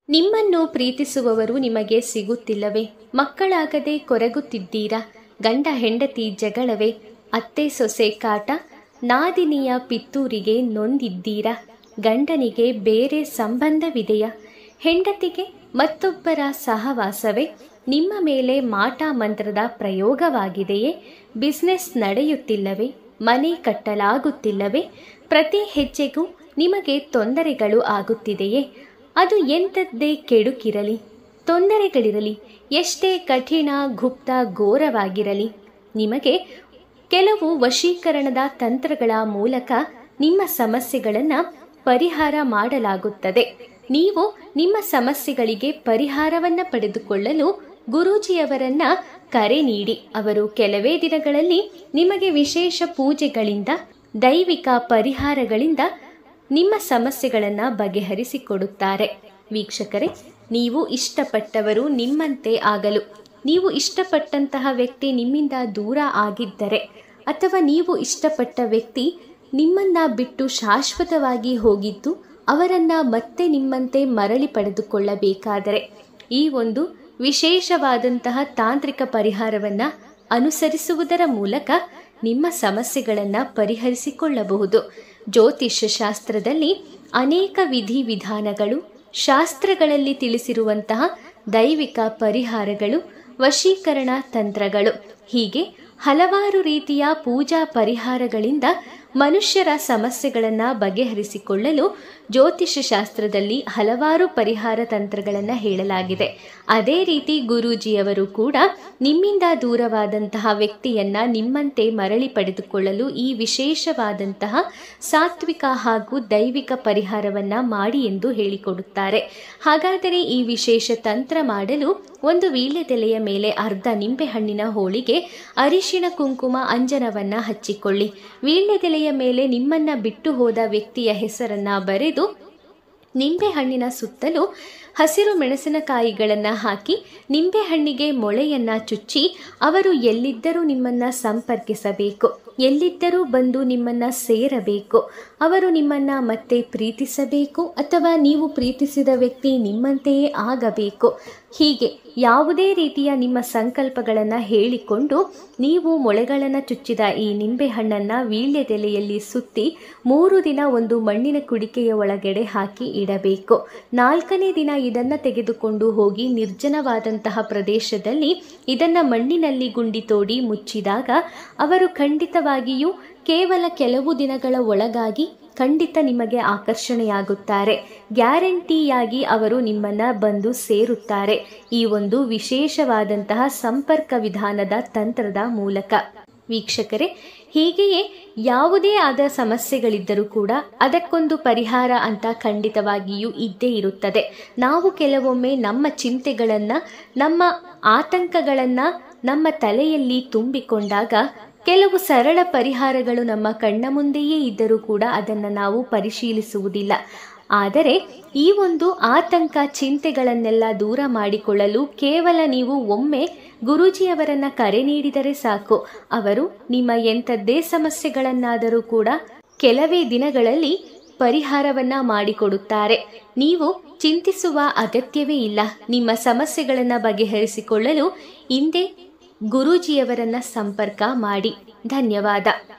ನಿಮ್ಮನ್ನು ಪ್ರೀತಿಸುವವರು ನಿಮಗೆ ಸಿಗುತ್ತಿಲ್ಲವೇ? ಮಕ್ಕಳಾಗದೆ ಕೊರಗುತ್ತಿದ್ದೀರಾ? ಗಂಡ ಹೆಂಡತಿ ಜಗಳವೇ? ಅತ್ತೆ ಸೊಸೆ ಕಾಟ? ನಾದಿನಿಯ ಪಿತ್ತೂರಿಗೆ ನೊಂದಿದ್ದೀರಾ? ಗಂಡನಿಗೆ ಬೇರೆ ಸಂಬಂಧವಿದೆಯಾ? ಹೆಂಡತಿಗೆ ಮತ್ತೊಬ್ಬರ ಸಹವಾಸವೇ? ನಿಮ್ಮ ಮೇಲೆ ಮಾಟ ಮಂತ್ರದ ಪ್ರಯೋಗವಾಗಿದೆಯೇ? ಬಿಸ್ನೆಸ್ ನಡೆಯುತ್ತಿಲ್ಲವೇ? ಮನೆ ಕಟ್ಟಲಾಗುತ್ತಿಲ್ಲವೇ? ಪ್ರತಿ ಹೆಜ್ಜೆಗೂ ನಿಮಗೆ ತೊಂದರೆಗಳು ಆಗುತ್ತಿದೆಯೇ? ಅದು ಎಂಥದ್ದೇ ಕೆಡುಕಿರಲಿ, ತೊಂದರೆಗಳಿರಲಿ, ಎಷ್ಟೇ ಕಠಿಣ ಗುಪ್ತ ಘೋರವಾಗಿರಲಿ, ನಿಮಗೆ ಕೆಲವು ವಶೀಕರಣದ ತಂತ್ರಗಳ ಮೂಲಕ ನಿಮ್ಮ ಸಮಸ್ಯೆಗಳನ್ನು ಪರಿಹಾರ ಮಾಡಲಾಗುತ್ತದೆ. ನೀವು ನಿಮ್ಮ ಸಮಸ್ಯೆಗಳಿಗೆ ಪರಿಹಾರವನ್ನು ಪಡೆದುಕೊಳ್ಳಲು ಗುರೂಜಿಯವರನ್ನ ಕರೆ ನೀಡಿ. ಅವರು ಕೆಲವೇ ದಿನಗಳಲ್ಲಿ ನಿಮಗೆ ವಿಶೇಷ ಪೂಜೆಗಳಿಂದ, ದೈವಿಕ ಪರಿಹಾರಗಳಿಂದ ನಿಮ್ಮ ಸಮಸ್ಯೆಗಳನ್ನು ಬಗೆಹರಿಸಿಕೊಡುತ್ತಾರೆ. ವೀಕ್ಷಕರೇ, ನೀವು ಇಷ್ಟಪಟ್ಟವರು ನಿಮ್ಮಂತೆ ಆಗಲು, ನೀವು ಇಷ್ಟಪಟ್ಟಂತಹ ವ್ಯಕ್ತಿ ನಿಮ್ಮಿಂದ ದೂರ ಆಗಿದ್ದರೆ, ಅಥವಾ ನೀವು ಇಷ್ಟಪಟ್ಟ ವ್ಯಕ್ತಿ ನಿಮ್ಮನ್ನ ಬಿಟ್ಟು ಶಾಶ್ವತವಾಗಿ ಹೋಗಿದ್ದು ಅವರನ್ನ ಮತ್ತೆ ನಿಮ್ಮಂತೆ ಮರಳಿ ಪಡೆದುಕೊಳ್ಳಬೇಕಾದರೆ ಈ ಒಂದು ವಿಶೇಷವಾದಂತಹ ತಾಂತ್ರಿಕ ಪರಿಹಾರವನ್ನು ಅನುಸರಿಸುವುದರ ಮೂಲಕ ನಿಮ್ಮ ಸಮಸ್ಯೆಗಳನ್ನು ಪರಿಹರಿಸಿಕೊಳ್ಳಬಹುದು. ಜ್ಯೋತಿಷ್ಯ ಶಾಸ್ತ್ರದಲ್ಲಿ ಅನೇಕ ವಿಧಿವಿಧಾನಗಳು, ಶಾಸ್ತ್ರಗಳಲ್ಲಿ ತಿಳಿಸಿರುವಂತಹ ದೈವಿಕ ಪರಿಹಾರಗಳು, ವಶೀಕರಣ ತಂತ್ರಗಳು, ಹೀಗೆ ಹಲವಾರು ರೀತಿಯ ಪೂಜಾ ಪರಿಹಾರಗಳಿಂದ ಮನುಷ್ಯರ ಸಮಸ್ಯೆಗಳನ್ನು ಬಗೆಹರಿಸಿಕೊಳ್ಳಲು ಜ್ಯೋತಿಷ್ಯ ಶಾಸ್ತ್ರದಲ್ಲಿ ಹಲವಾರು ಪರಿಹಾರ ತಂತ್ರಗಳನ್ನು ಹೇಳಲಾಗಿದೆ. ಅದೇ ರೀತಿ ಗುರೂಜಿಯವರು ಕೂಡ ನಿಮ್ಮಿಂದ ದೂರವಾದಂತಹ ವ್ಯಕ್ತಿಯನ್ನ ನಿಮ್ಮಂತೆ ಮರಳಿ ಪಡೆದುಕೊಳ್ಳಲು ಈ ವಿಶೇಷವಾದಂತಹ ಸಾತ್ವಿಕ ಹಾಗೂ ದೈವಿಕ ಪರಿಹಾರವನ್ನು ಮಾಡಿ ಎಂದು ಹೇಳಿಕೊಡುತ್ತಾರೆ. ಹಾಗಾದರೆ ಈ ವಿಶೇಷ ತಂತ್ರ ಮಾಡಲು ಒಂದು ವೀಳ್ಯದೆಲೆಯ ಮೇಲೆ ಅರ್ಧ ನಿಂಬೆಹಣ್ಣಿನ ಹೋಳಿಗೆ ಅರಿಶಿಣ ಕುಂಕುಮ ಅಂಜನವನ್ನು ಹಚ್ಚಿಕೊಳ್ಳಿ. ವೀಳ್ಯದೆಲೆಯ ಮೇಲೆ ನಿಮ್ಮನ್ನ ಬಿಟ್ಟು ಹೋದ ವ್ಯಕ್ತಿಯ ಹೆಸರನ್ನ ಬರೆದು ನಿಂಬೆಹಣ್ಣಿನ ಸುತ್ತಲೂ ಹಸಿರು ಮೆಣಸಿನಕಾಯಿಗಳನ್ನು ಹಾಕಿ ನಿಂಬೆಹಣ್ಣಿಗೆ ಮೊಳೆಯನ್ನ ಚುಚ್ಚಿ ಅವರು ಎಲ್ಲಿದ್ದರೂ ನಿಮ್ಮನ್ನ ಸಂಪರ್ಕಿಸಬೇಕು, ಎಲ್ಲಿದ್ದರೂ ಬಂದು ನಿಮ್ಮನ್ನ ಸೇರಬೇಕು, ಅವರು ನಿಮ್ಮನ್ನ ಮತ್ತೆ ಪ್ರೀತಿಸಬೇಕು ಅಥವಾ ನೀವು ಪ್ರೀತಿಸಿದ ವ್ಯಕ್ತಿ ನಿಮ್ಮಂತೆಯೇ ಆಗಬೇಕು. ಹೀಗೆ ಯಾವುದೇ ರೀತಿಯ ನಿಮ್ಮ ಸಂಕಲ್ಪಗಳನ್ನು ಹೇಳಿಕೊಂಡು ನೀವು ಮೊಳೆಗಳನ್ನು ಚುಚ್ಚಿದ ಈ ನಿಂಬೆಹಣ್ಣನ್ನು ವೀಳ್ಯದೆಲೆಯಲ್ಲಿ ಸುತ್ತಿ 3 ದಿನ ಒಂದು ಮಣ್ಣಿನ ಕುಡಿಕೆಯ ಒಳಗಡೆ ಹಾಕಿ ಇಡಬೇಕು. 4ನೇ ದಿನ ಇದನ್ನು ತೆಗೆದುಕೊಂಡು ಹೋಗಿ ನಿರ್ಜನವಾದಂತಹ ಪ್ರದೇಶದಲ್ಲಿ ಇದನ್ನು ಮಣ್ಣಿನಲ್ಲಿ ಗುಂಡಿ ತೋಡಿ ಮುಚ್ಚಿದಾಗ ಅವರು ಖಂಡಿತವಾಗಿಯೂ ಕೇವಲ ಕೆಲವು ದಿನಗಳ ಒಳಗಾಗಿ ಖಂಡಿತ ನಿಮಗೆ ಆಕರ್ಷಣೆಯಾಗುತ್ತಾರೆ. ಗ್ಯಾರಂಟಿಯಾಗಿ ಅವರು ನಿಮ್ಮನ್ನ ಬಂದು ಸೇರುತ್ತಾರೆ ಈ ಒಂದು ವಿಶೇಷವಾದಂತಹ ಸಂಪರ್ಕ ವಿಧಾನದ ತಂತ್ರದ ಮೂಲಕ. ವೀಕ್ಷಕರೇ, ಹೀಗೆಯೇ ಯಾವುದೇ ಆದ ಸಮಸ್ಯೆಗಳಿದ್ದರೂ ಕೂಡ ಅದಕ್ಕೊಂದು ಪರಿಹಾರ ಅಂತ ಖಂಡಿತವಾಗಿಯೂ ಇದ್ದೇ ಇರುತ್ತದೆ. ನಾವು ಕೆಲವೊಮ್ಮೆ ನಮ್ಮ ಚಿಂತೆಗಳನ್ನು, ನಮ್ಮ ಆತಂಕಗಳನ್ನು ನಮ್ಮ ತಲೆಯಲ್ಲಿ ತುಂಬಿಕೊಂಡಾಗ ಕೆಲವು ಸರಳ ಪರಿಹಾರಗಳು ನಮ್ಮ ಕಣ್ಣ ಮುಂದೆಯೇ ಇದ್ದರೂ ಕೂಡ ಅದನ್ನು ನಾವು ಪರಿಶೀಲಿಸುವುದಿಲ್ಲ. ಆದರೆ ಈ ಒಂದು ಆತಂಕ, ಚಿಂತೆಗಳನ್ನೆಲ್ಲ ದೂರ ಮಾಡಿಕೊಳ್ಳಲು ಕೇವಲ ನೀವು ಒಮ್ಮೆ ಗುರೂಜಿಯವರನ್ನ ಕರೆ ನೀಡಿದರೆ ಸಾಕು. ಅವರು ನಿಮ್ಮ ಎಂಥದ್ದೇ ಸಮಸ್ಯೆಗಳನ್ನಾದರೂ ಕೂಡ ಕೆಲವೇ ದಿನಗಳಲ್ಲಿ ಪರಿಹಾರವನ್ನ ಮಾಡಿಕೊಡುತ್ತಾರೆ. ನೀವು ಚಿಂತಿಸುವ ಅಗತ್ಯವೇ ಇಲ್ಲ. ನಿಮ್ಮ ಸಮಸ್ಯೆಗಳನ್ನು ಬಗೆಹರಿಸಿಕೊಳ್ಳಲು ಹಿಂದೆ ಗುರೂಜಿಯವರನ್ನ ಸಂಪರ್ಕ ಮಾಡಿ. ಧನ್ಯವಾದ.